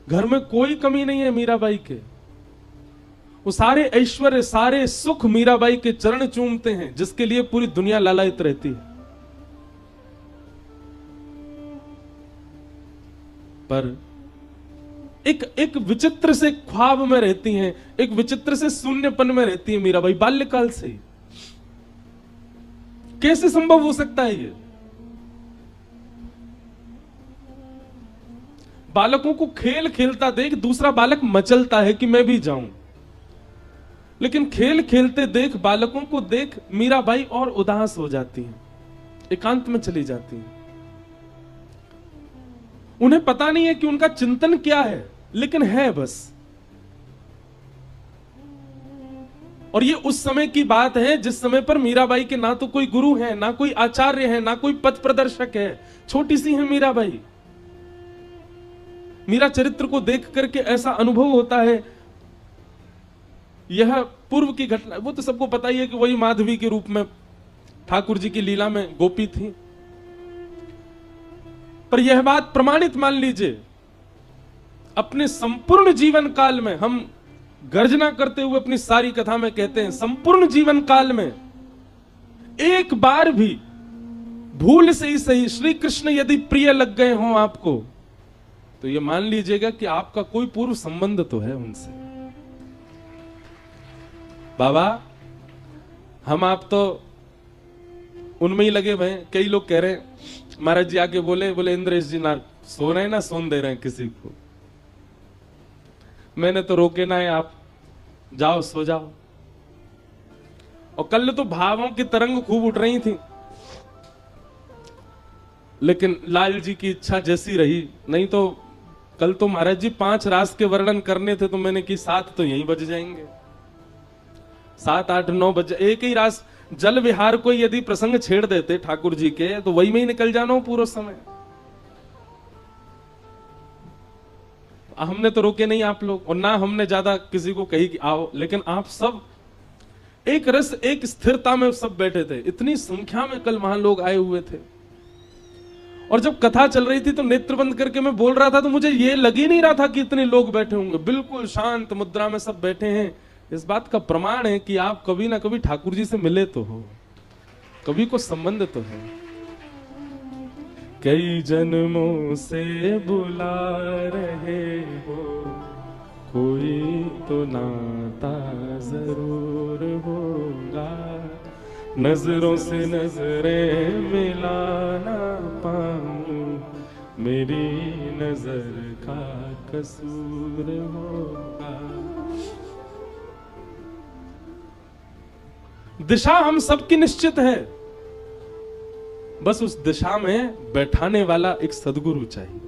घर में कोई कमी नहीं है मीराबाई के। वो सारे ऐश्वर्य, सारे सुख मीराबाई के चरण चूमते हैं, जिसके लिए पूरी दुनिया लालायित रहती है। पर एक विचित्र से ख्वाब में रहती हैं, एक विचित्र से शून्यपन में रहती है मीराबाई बाल्यकाल से। कैसे संभव हो सकता है ये? बालकों को खेल खेलता देख दूसरा बालक मचलता है कि मैं भी जाऊं, लेकिन खेल खेलते देख, बालकों को देख मीराबाई और उदास हो जाती हैं, एकांत में चली जाती हैं। उन्हें पता नहीं है कि उनका चिंतन क्या है, लेकिन है बस। और ये उस समय की बात है जिस समय पर मीराबाई के ना तो कोई गुरु है, ना कोई आचार्य है, ना कोई पथ प्रदर्शक है। छोटी सी है मीराबाई। मीरा चरित्र को देख करके ऐसा अनुभव होता है, यह पूर्व की घटना। वो तो सबको पता ही है कि वही माधवी के रूप में ठाकुर जी की लीला में गोपी थी। पर यह बात प्रमाणित मान लीजिए, अपने संपूर्ण जीवन काल में, हम गर्जना करते हुए अपनी सारी कथा में कहते हैं, संपूर्ण जीवन काल में एक बार भी भूल से ही सही श्री कृष्ण यदि प्रिय लग गए हों आपको, तो यह मान लीजिएगा कि आपका कोई पूर्व संबंध तो है उनसे। बाबा, हम आप तो उनमें ही लगे हुए हैं। कई लोग कह रहे हैं, महाराज जी आके बोले इंद्रेश जी ना सो रहे हैं, ना सोन दे रहे हैं किसी को। मैंने तो रोके ना है, आप जाओ सो जाओ। और कल तो भावों की तरंग खूब उठ रही थी, लेकिन लाल जी की इच्छा जैसी रही। नहीं तो कल तो महाराज जी 5 रास के वर्णन करने थे, तो मैंने की 7 तो यहीं बज जाएंगे। 7, 8, 9 बज, एक ही रास जल विहार को यदि प्रसंग छेड़ देते ठाकुर जी के, तो वही में ही निकल जाना हो पूरा समय। हमने तो रोके नहीं आप लोग, और ना हमने ज्यादा किसी को कही कि आओ, लेकिन आप सब एक रस, एक स्थिरता में सब बैठे थे। इतनी संख्या में कल वहां लोग आए हुए थे। और जब कथा चल रही थी तो नेत्र बंद करके मैं बोल रहा था, तो मुझे ये लग ही नहीं रहा था कि इतने लोग बैठे होंगे। बिल्कुल शांत मुद्रा में सब बैठे हैं। इस बात का प्रमाण है कि आप कभी ना कभी ठाकुर जी से मिले तो हो, कभी को संबंध तो है। कई जन्मों से बुला रहे हो, कोई तो नाता जरूर होगा। नजरों से नजरें मिला ना पाऊं, मेरी नजर का कसूर होगा। दिशा हम सबकी निश्चित है, बस उस दिशा में बैठाने वाला एक सदगुरु चाहिए।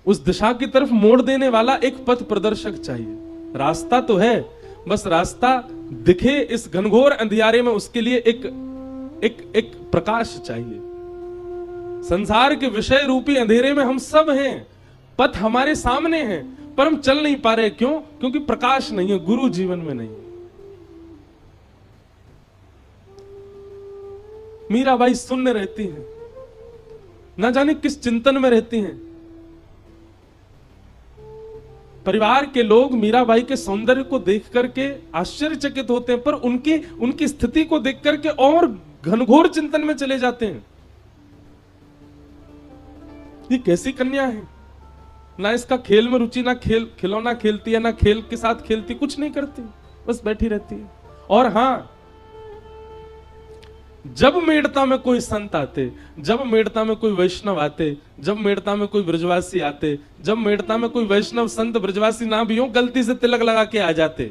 उस दिशा की तरफ मोड़ देने वाला एक पथ प्रदर्शक चाहिए। रास्ता तो है, बस रास्ता दिखे इस घनघोर अंधियारे में, उसके लिए एक प्रकाश चाहिए। संसार के विषय रूपी अंधेरे में हम सब हैं, पथ हमारे सामने है, पर हम चल नहीं पा रहे। क्यों? क्योंकि प्रकाश नहीं है, गुरु जीवन में नहीं। मीराबाई शून्य रहती हैं, ना जाने किस चिंतन में रहती हैं। परिवार के लोग मीराबाई के सौंदर्य को देख करके आश्चर्यचकित होते हैं, पर उनकी स्थिति को देख करके और घनघोर चिंतन में चले जाते हैं। ये कैसी कन्या है, ना इसका खेल में रुचि, ना खिलौना खेलती है, ना खेल के साथ खेलती, कुछ नहीं करती, बस बैठी रहती है। और हां, जब मेड़ता में कोई संत आते, जब मेड़ता में कोई वैष्णव आते, जब मेड़ता में कोई ब्रजवासी आते, जब मेड़ता में कोई वैष्णव संत ब्रजवासी ना भी हो, गलती से तिलक लगा के आ जाते,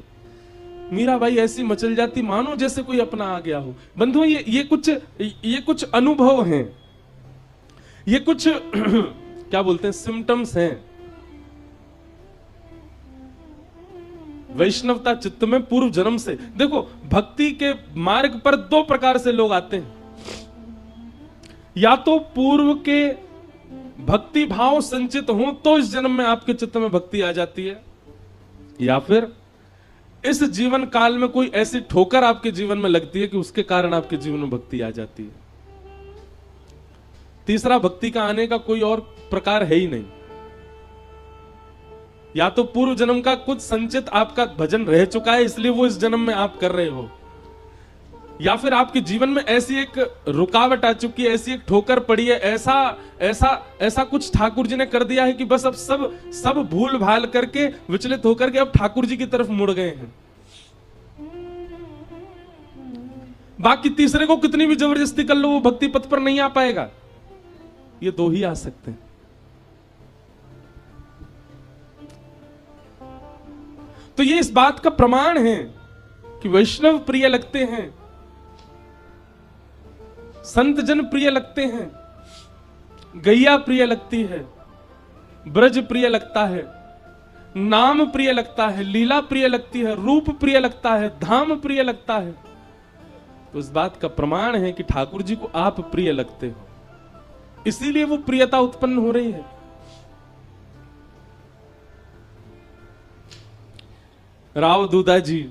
मीराबाई ऐसी मचल जाती मानो जैसे कोई अपना आ गया हो। बंधुओं, ये कुछ अनुभव हैं, ये कुछ क्या बोलते हैं, सिम्टम्स हैं वैष्णवता चित्त में पूर्व जन्म से। देखो, भक्ति के मार्ग पर 2 प्रकार से लोग आते हैं। या तो पूर्व के भक्ति भाव संचित हो तो इस जन्म में आपके चित्त में भक्ति आ जाती है, या फिर इस जीवन काल में कोई ऐसी ठोकर आपके जीवन में लगती है कि उसके कारण आपके जीवन में भक्ति आ जाती है। तीसरा भक्ति का आने का कोई और प्रकार है ही नहीं। या तो पूर्व जन्म का कुछ संचित आपका भजन रह चुका है, इसलिए वो इस जन्म में आप कर रहे हो, या फिर आपके जीवन में ऐसी एक रुकावट आ चुकी है, ऐसी एक ठोकर पड़ी है, ऐसा ऐसा ऐसा कुछ ठाकुर जी ने कर दिया है कि बस अब सब भूल भाल करके, विचलित होकर के अब ठाकुर जी की तरफ मुड़ गए हैं। बाकी तीसरे को कितनी भी जबरदस्ती कर लो, वो भक्ति पथ पर नहीं आ पाएगा। ये दो ही आ सकते हैं। तो ये इस बात का प्रमाण है कि वैष्णव प्रिय लगते हैं, संत जन प्रिय लगते हैं, गैया प्रिय लगती है, ब्रज प्रिय लगता है, नाम प्रिय लगता है, लीला प्रिय लगती है, रूप प्रिय लगता है, धाम प्रिय लगता है। तो इस बात का प्रमाण है कि ठाकुर जी को आप प्रिय लगते हो, इसीलिए वो प्रियता उत्पन्न हो रही है। राव दूधा जी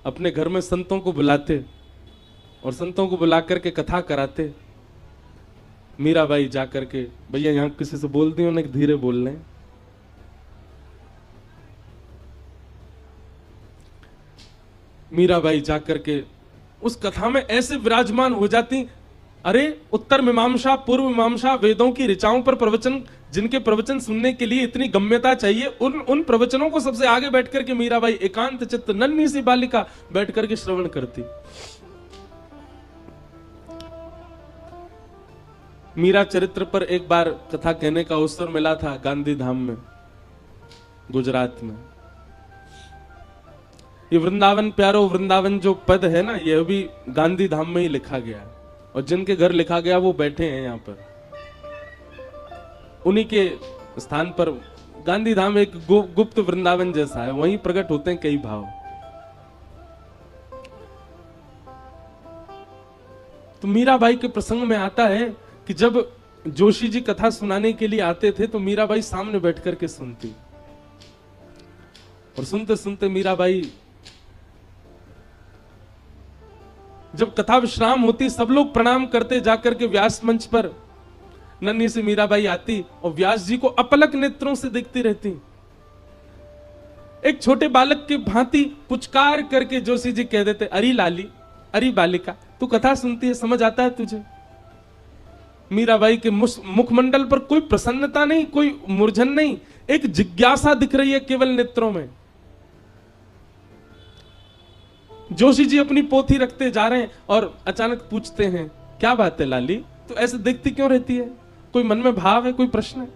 अपने घर में संतों को बुलाते और संतों को बुला करके कथा कराते। मीराबाई जाकर के, भैया यहां किसी से बोल दी, उन्हें धीरे बोल लें। मीराबाई जाकर के उस कथा में ऐसे विराजमान हो जाती, अरे उत्तर मीमांसा पूर्व मीमांसा वेदों की ऋचाओं पर प्रवचन, जिनके प्रवचन सुनने के लिए इतनी गम्यता चाहिए, उन प्रवचनों को सबसे आगे बैठ करके मीराबाई एकांत चित्त नन्ही सी बालिका बैठ करके श्रवण करती। मीरा चरित्र पर एक बार कथा कहने का अवसर मिला था गांधी धाम में, गुजरात में। ये वृंदावन प्यारो वृंदावन जो पद है ना, ये भी गांधी धाम में ही लिखा गया है, और जिनके घर लिखा गया वो बैठे हैं यहाँ पर। उन्हीं के स्थान पर गांधी धाम एक गुप्त वृंदावन जैसा है, वहीं प्रकट होते हैं कई भाव। तो मीराबाई के प्रसंग में आता है कि जब जोशी जी कथा सुनाने के लिए आते थे तो मीराबाई सामने बैठ करके सुनती, और सुनते सुनते मीराबाई, जब कथा विश्राम होती, सब लोग प्रणाम करते, जाकर के व्यास मंच पर नन्ही से मीराबाई आती और व्यास जी को अपलक नेत्रों से देखती रहती। एक छोटे बालक के भांति पुचकार करके जोशी जी कह देते, अरे लाली, अरे बालिका, तू कथा सुनती है, समझ आता है तुझे? मीराबाई के मुखमंडल पर कोई प्रसन्नता नहीं, कोई मूर्छन नहीं, एक जिज्ञासा दिख रही है केवल नेत्रों में। जोशी जी अपनी पोथी रखते जा रहे हैं और अचानक पूछते हैं, क्या बात है लाली, तो ऐसे देखती क्यों रहती है? कोई मन में भाव है, कोई प्रश्न है?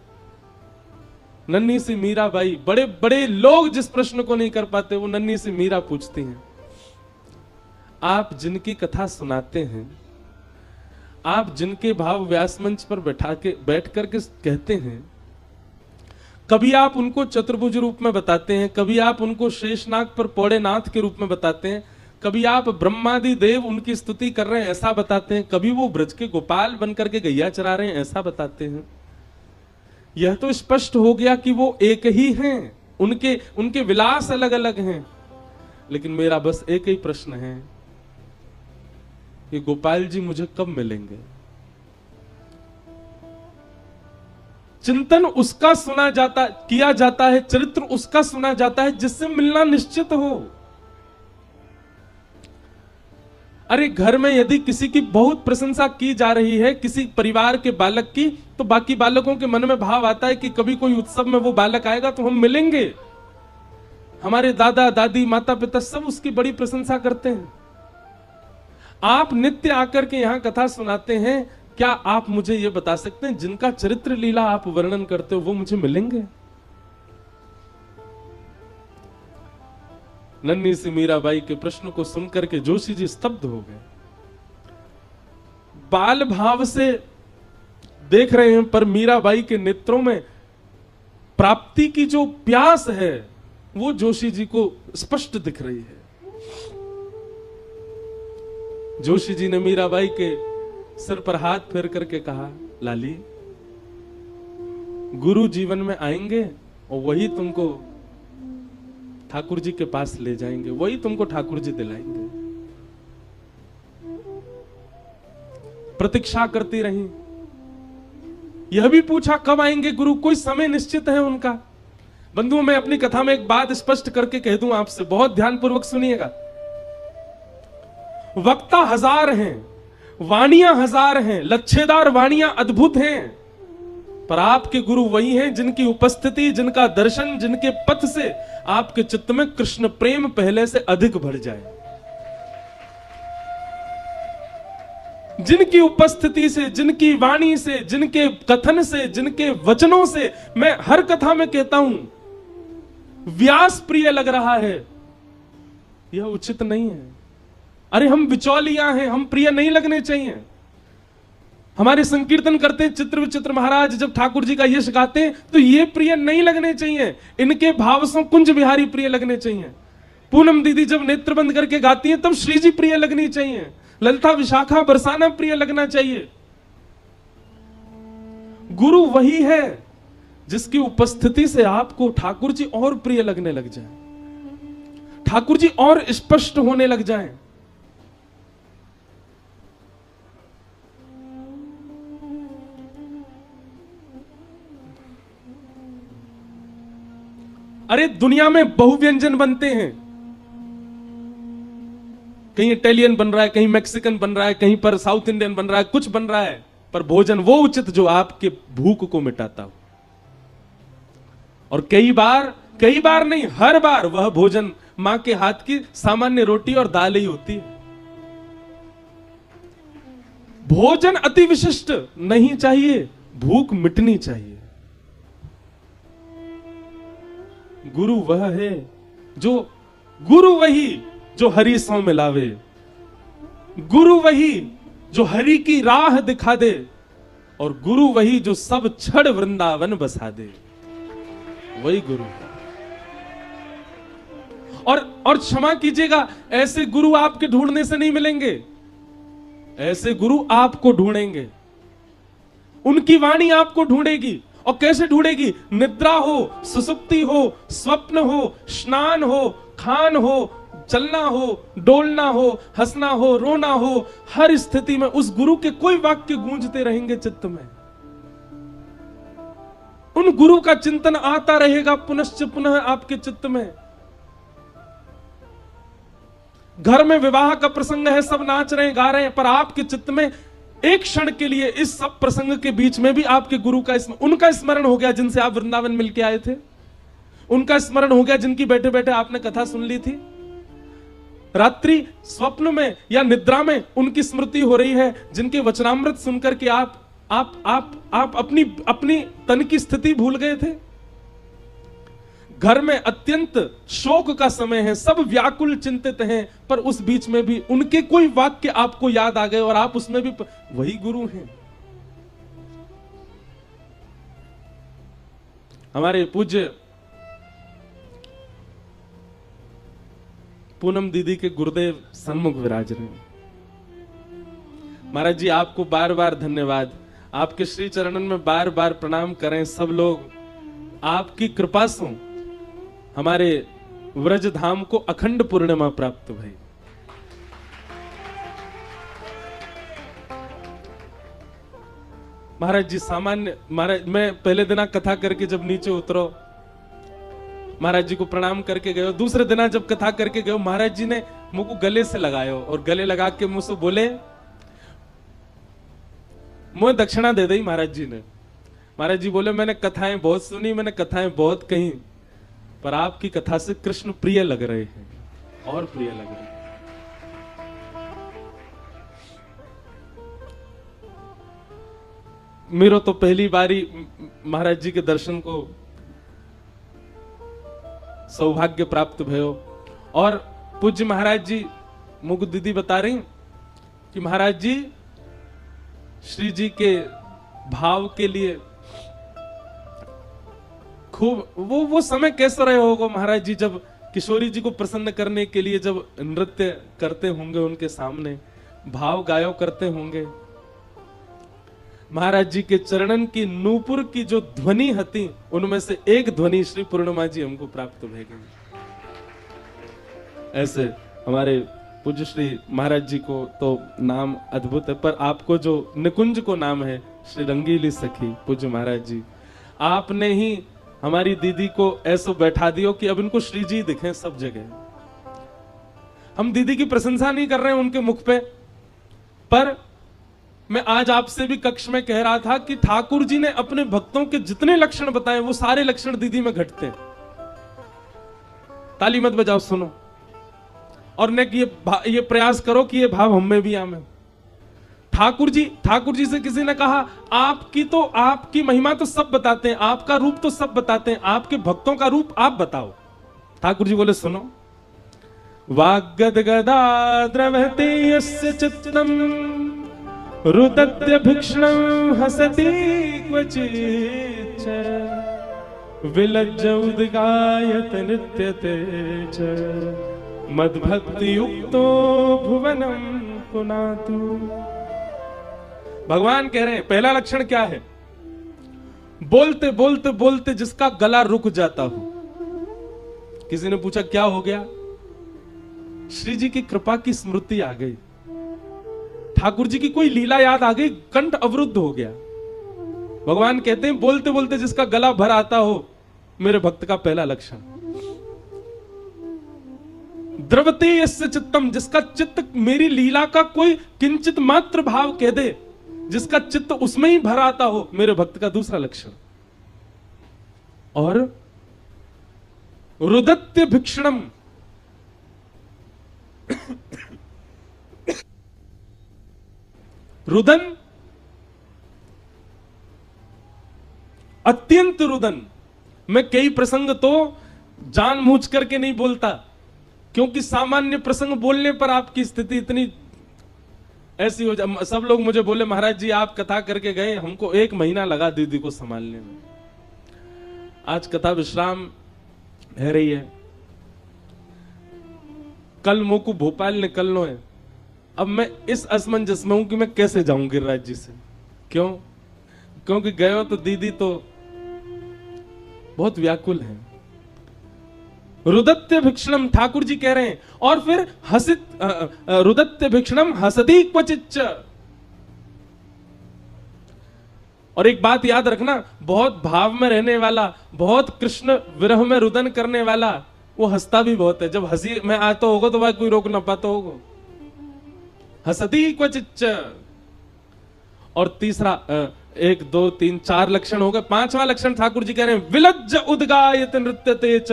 नन्ही सी मीराबाई, बड़े बड़े लोग जिस प्रश्न को नहीं कर पाते वो नन्ही सी मीरा पूछती हैं। आप जिनकी कथा सुनाते हैं, आप जिनके भाव व्यास मंच पर बैठ करके कहते हैं, कभी आप उनको चतुर्भुज रूप में बताते हैं, कभी आप उनको शेषनाग पर पौड़े नाथ के रूप में बताते हैं, कभी आप ब्रह्मादि देव उनकी स्तुति कर रहे हैं ऐसा बताते हैं, कभी वो ब्रज के गोपाल बनकर के गैया चरा रहे हैं ऐसा बताते हैं। यह तो स्पष्ट हो गया कि वो एक ही हैं, उनके विलास अलग अलग हैं। लेकिन मेरा बस एक ही प्रश्न है, ये गोपाल जी मुझे कब मिलेंगे? चिंतन उसका किया जाता है, चरित्र उसका सुना जाता है जिससे मिलना निश्चित हो। अरे घर में यदि किसी की बहुत प्रशंसा की जा रही है, किसी परिवार के बालक की, तो बाकी बालकों के मन में भाव आता है कि कभी कोई उत्सव में वो बालक आएगा तो हम मिलेंगे। हमारे दादा दादी माता पिता सब उसकी बड़ी प्रशंसा करते हैं। आप नित्य आकर के यहां कथा सुनाते हैं, क्या आप मुझे यह बता सकते हैं जिनका चरित्र लीला आप वर्णन करते हो वो मुझे मिलेंगे? नन्ही सी मीराबाई के प्रश्न को सुनकर के जोशी जी स्तब्ध हो गए। बाल भाव से देख रहे हैं, पर मीराबाई के नेत्रों में प्राप्ति की जो प्यास है वो जोशी जी को स्पष्ट दिख रही है। जोशी जी ने मीराबाई के सिर पर हाथ फेर करके कहा, लाली, गुरु जीवन में आएंगे और वही तुमको ठाकुर जी के पास ले जाएंगे, वही तुमको ठाकुर जी दिलाएंगे। प्रतीक्षा करती रही, यह भी पूछा कब आएंगे गुरु, कोई समय निश्चित है उनका? बंधुओं, मैं अपनी कथा में एक बात स्पष्ट करके कह दूं आपसे, बहुत ध्यानपूर्वक सुनिएगा। वक्ता हजार हैं, वाणियां हजार हैं, लच्छेदार वाणियां अद्भुत हैं, पर आपके गुरु वही हैं जिनकी उपस्थिति, जिनका दर्शन, जिनके पथ से आपके चित्त में कृष्ण प्रेम पहले से अधिक बढ़ जाए। जिनकी उपस्थिति से, जिनकी वाणी से, जिनके कथन से, जिनके वचनों से, मैं हर कथा में कहता हूं, व्यास प्रिय लग रहा है, यह उचित नहीं है। अरे हम बिचौलिया हैं, हम प्रिय नहीं लगने चाहिए। हमारे संकीर्तन करते चित्र विचित्र महाराज जब ठाकुर जी का यश गाते हैं तो ये प्रिय नहीं लगने चाहिए, इनके भावसों कुंज बिहारी प्रिय लगने चाहिए। पूनम दीदी जब नेत्र बंद करके गाती हैं तब श्री जी प्रिय लगनी चाहिए, ललिता विशाखा बरसाना प्रिय लगना चाहिए। गुरु वही है जिसकी उपस्थिति से आपको ठाकुर जी और प्रिय लगने लग जाए, ठाकुर जी और स्पष्ट होने लग जाएं। अरे दुनिया में बहुव्यंजन बनते हैं, कहीं इटालियन बन रहा है, कहीं मैक्सिकन बन रहा है, कहीं पर साउथ इंडियन बन रहा है, कुछ बन रहा है, पर भोजन वो उचित जो आपके भूख को मिटाता हो। और कई बार नहीं, हर बार वह भोजन मां के हाथ की सामान्य रोटी और दाल ही होती है। भोजन अति विशिष्ट नहीं चाहिए, भूख मिटनी चाहिए। गुरु वह है गुरु वही जो हरि सौ मिलावे, गुरु वही जो हरि की राह दिखा दे, और गुरु वही जो सब छड़ वृंदावन बसा दे, वही गुरु है। और क्षमा कीजिएगा, ऐसे गुरु आपके ढूंढने से नहीं मिलेंगे, ऐसे गुरु आपको ढूंढेंगे, उनकी वाणी आपको ढूंढेगी। और कैसे ढूंढेगी? निद्रा हो, सुसुप्ति हो, स्वप्न हो, स्नान हो, खान हो, चलना हो, डोलना हो, हंसना हो, रोना हो, हर स्थिति में उस गुरु के कोई वाक्य गूंजते रहेंगे चित्त में। उन गुरु का चिंतन आता रहेगा पुनश्च पुनः आपके चित्त में। घर में विवाह का प्रसंग है, सब नाच रहे हैं, गा रहे हैं, पर आपके चित्त में एक क्षण के लिए इस सब प्रसंग के बीच में भी आपके गुरु का उनका स्मरण हो गया, जिनसे आप वृंदावन मिलके आए थे। उनका स्मरण हो गया जिनकी बैठे बैठे आपने कथा सुन ली थी। रात्रि स्वप्न में या निद्रा में उनकी स्मृति हो रही है, जिनके वचनामृत सुनकर के आप अपनी तन की स्थिति भूल गए थे। घर में अत्यंत शोक का समय है, सब व्याकुल चिंतित हैं, पर उस बीच में भी उनके कोई वाक्य आपको याद आ गए और आप उसमें भी वही गुरु हैं। हमारे पूज्य पूनम दीदी के गुरुदेव सन्मुख विराज रहे हैं। महाराज जी आपको बार बार धन्यवाद, आपके श्री चरणन में बार बार प्रणाम करें सब लोग। आपकी कृपा से हमारे व्रज धाम को अखंड पूर्णिमा प्राप्त भई। महाराज जी सामान्य, महाराज मैं पहले दिना कथा करके जब नीचे उतरो, महाराज जी को प्रणाम करके गए। दूसरे दिना जब कथा करके गए, महाराज जी ने मुझको गले से लगायो और गले लगा के मुझसे बोले, मुझे दक्षिणा दे दी महाराज जी ने। महाराज जी बोले, मैंने कथाएं बहुत सुनी, मैंने कथाएं बहुत कही, पर आपकी कथा से कृष्ण प्रिय लग रहे हैं और प्रिय लग रहे हैं। मेरो तो पहली बारी महाराज जी के दर्शन को सौभाग्य प्राप्त भयो। और पूज्य महाराज जी मुझको दीदी बता रही कि महाराज जी श्री जी के भाव के लिए खूब वो समय कैसा रहे होगा महाराज जी, जब किशोरी जी को प्रसन्न करने के लिए जब नृत्य करते होंगे, उनके सामने भाव गायो करते होंगे। महाराज जी के चरणन की नूपुर की जो ध्वनि हती, उनमें से एक ध्वनि श्री पूर्णिमा जी हमको प्राप्त भई गई। ऐसे हमारे पूज्य श्री महाराज जी को तो नाम अद्भुत है, पर आपको जो निकुंज को नाम है श्री रंगीली सखी पूज्य महाराज जी, आपने ही हमारी दीदी को ऐसो बैठा दियो कि अब इनको श्री जी दिखे सब जगह। हम दीदी की प्रशंसा नहीं कर रहे हैं उनके मुख पे, पर मैं आज आपसे भी कक्ष में कह रहा था कि ठाकुर जी ने अपने भक्तों के जितने लक्षण बताए वो सारे लक्षण दीदी में घटते हैं। ताली मत बजाओ, सुनो, और ने ये प्रयास करो कि ये भाव हम में भी आवे। ठाकुर जी से किसी ने कहा, आपकी महिमा तो सब बताते हैं, आपका रूप तो सब बताते हैं, आपके भक्तों का रूप आप बताओ। ठाकुर जी बोले, सुनो, वाग्गदगदा द्रवते यस्य चित्तम रुदत्य भिक्षणं हसति क्वचिच्च विलज्ज उद्गायत नृत्यते च मद्भक्ति युक्तो भुवनम पुनातु। भगवान कह रहे हैं पहला लक्षण क्या है? बोलते बोलते बोलते जिसका गला रुक जाता हो। किसी ने पूछा क्या हो गया? श्री जी की कृपा की स्मृति आ गई, ठाकुर जी की कोई लीला याद आ गई, कंठ अवरुद्ध हो गया। भगवान कहते हैं बोलते बोलते जिसका गला भर आता हो, मेरे भक्त का पहला लक्षण। द्रवते यस्य चित्तम, जिसका चित्त मेरी लीला का कोई किंचित मात्र भाव कह दे, जिसका चित्त उसमें ही भर आता हो, मेरे भक्त का दूसरा लक्षण। और रुदत्य भिक्षणम, रुदन, अत्यंत रुदन। मैं कई प्रसंग तो जानबूझ करके नहीं बोलता, क्योंकि सामान्य प्रसंग बोलने पर आपकी स्थिति इतनी ऐसी हो जाए। सब लोग मुझे बोले, महाराज जी आप कथा करके गए, हमको 1 महीना लगा दीदी को संभालने में। आज कथा विश्राम है रही है, कल मोको भोपाल निकलना है। अब मैं इस असमंजस में हूं कि मैं कैसे जाऊं गिरिराज जी से। क्यों? क्योंकि गए हो तो दीदी तो बहुत व्याकुल है। रुदत्य भिक्षणम, ठाकुर जी कह रहे हैं, और फिर हसित रुदत्य भिक्षणम हसती क्वचिच्च। और एक बात याद रखना, बहुत भाव में रहने वाला, बहुत कृष्ण विरह में रुदन करने वाला, वो हंसता भी बहुत है। जब हंसी में आता होगा तो भाई कोई रोक ना पाता होगा। हसती क्वचिच्च। और तीसरा 1 2 3 4 लक्षण हो गए। 5वां लक्षण ठाकुर जी कह रहे हैं, विलज्ज उद्गायत नृत्यते च।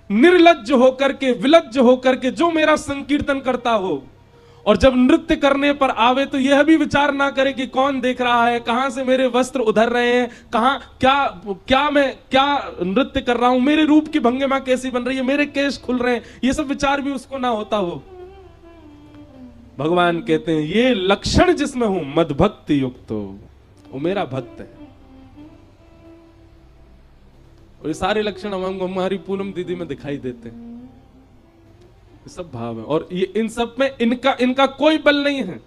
निर्लज्ज होकर के, विलज्ज होकर के जो मेरा संकीर्तन करता हो, और जब नृत्य करने पर आवे तो यह भी विचार ना करे कि कौन देख रहा है, कहां से मेरे वस्त्र उधर रहे हैं, कहां क्या मैं क्या नृत्य कर रहा हूं, मेरे रूप की भंगिमा कैसी बन रही है, मेरे केश खुल रहे हैं, ये सब विचार भी उसको ना होता हो। भगवान कहते हैं ये लक्षण जिसमें हूं मद्भक्ति युक्त हो, वो मेरा भक्त है। और ये सारे लक्षण हमारी पूनम दीदी में दिखाई देते हैं। ये सब भाव है, और ये इन सब में इनका कोई बल नहीं है,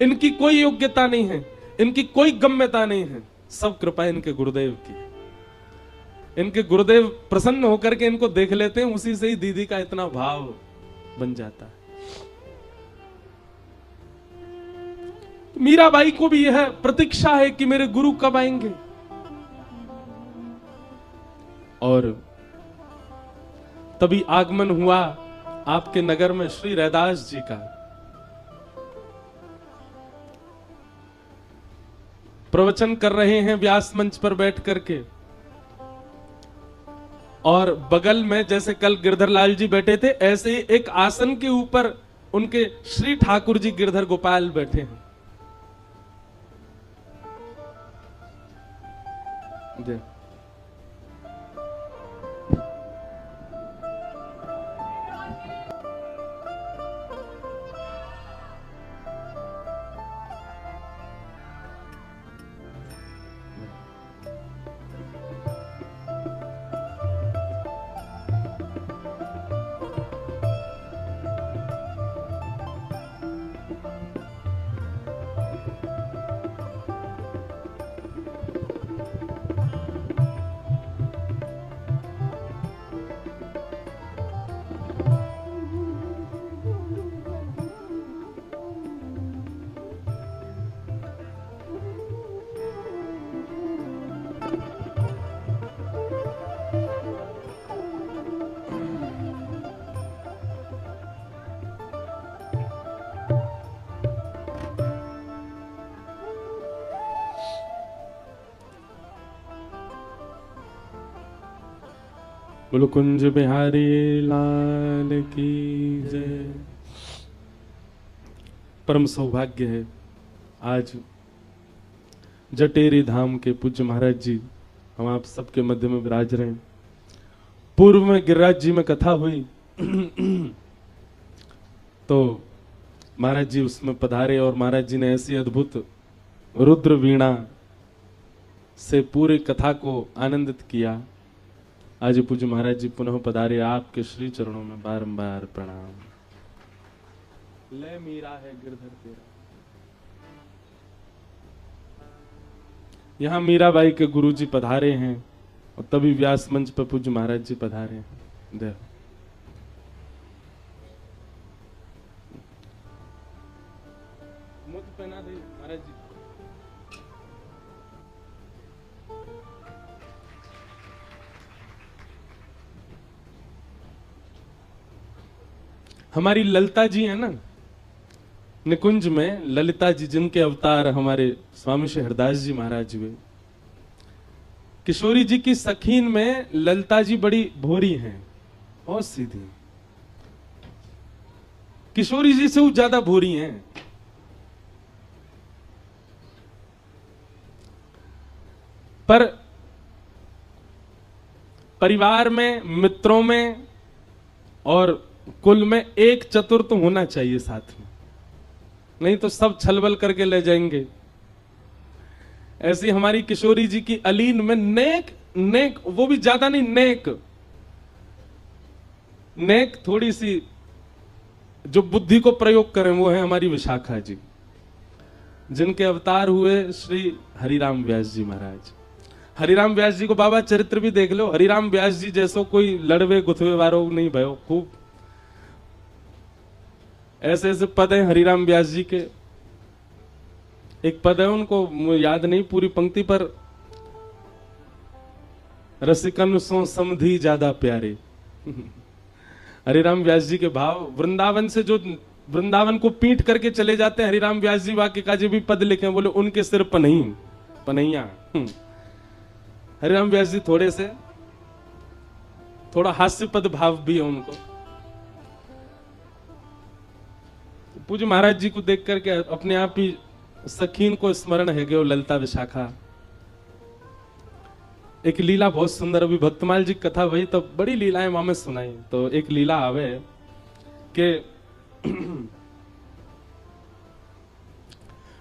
इनकी कोई योग्यता नहीं है, इनकी कोई गम्यता नहीं है। सब कृपा इनके गुरुदेव की। इनके गुरुदेव प्रसन्न होकर के इनको देख लेते हैं, उसी से ही दीदी का इतना भाव बन जाता है। मीराबाई को भी यह प्रतीक्षा है कि मेरे गुरु कब आएंगे। और तभी आगमन हुआ आपके नगर में श्री रैदास जी का। प्रवचन कर रहे हैं व्यास मंच पर बैठ करके, और बगल में जैसे कल गिरधर लाल जी बैठे थे, ऐसे ही एक आसन के ऊपर उनके श्री ठाकुर जी गिरधर गोपाल बैठे हैं। बोलो कुंज बिहारी लाल की जय। परम सौभाग्य है आज जटेरी धाम के पूज्य महाराज जी हम आप सबके मध्य में विराज रहे हैं। पूर्व में गिरिराज जी में कथा हुई तो महाराज जी उसमें पधारे और महाराज जी ने ऐसी अद्भुत रुद्र वीणा से पूरी कथा को आनंदित किया। आज पूज्य महाराज जी पुनः पधारे, आपके श्री चरणों में बारंबार प्रणाम। ले मीरा है गिरधर तेरा। यहां मीराबाई के गुरुजी पधारे हैं और तभी व्यास मंच पर पूज्य महाराज जी पधारे हैं। देखो मुझ पहना दे महाराज जी। हमारी ललिता जी है ना निकुंज में, ललिता जी जिनके अवतार हमारे स्वामी श्री हरदास जी महाराज हुए। किशोरी जी की सखीन में ललिता जी बड़ी भोरी हैं, बहुत सीधी। किशोरी जी से वो ज्यादा भोरी हैं। पर परिवार में, मित्रों में और कुल में एक चतुर तो होना चाहिए साथ में, नहीं तो सब छलबल करके ले जाएंगे। ऐसी हमारी किशोरी जी की अलीन में नेक नेक, वो भी ज्यादा नहीं, नेक नेक थोड़ी सी जो बुद्धि को प्रयोग करें वो है हमारी विशाखा जी, जिनके अवतार हुए श्री हरिराम व्यास जी महाराज। हरिराम व्यास जी को बाबा चरित्र भी देख लो। हरिराम व्यास जी जैसो कोई लड़वे गुथवे वारो नहीं भयो। खूब ऐसे ऐसे पद हैं हरिराम व्यास जी के। एक पद है उनको याद नहीं पूरी पंक्ति पर, रसिकन सो समधी ज्यादा प्यारे। हरिराम व्यास जी के भाव वृंदावन से जो वृंदावन को पीट करके चले जाते हैं हरिराम व्यास जी, वाक्य का जी भी पद लिखे, बोले उनके सिर पनही पनैया। हरिराम व्यास जी थोड़ा हास्य पद भाव भी है उनको। पूज्य महाराज जी को देख करके अपने आप ही सखीन को स्मरण है गयो, ललिता विशाखा। एक लीला बहुत सुंदर, अभी भक्तमाल जी कथा वही तो बड़ी लीलाएं वहां में सुनाई। तो एक लीला आवे कि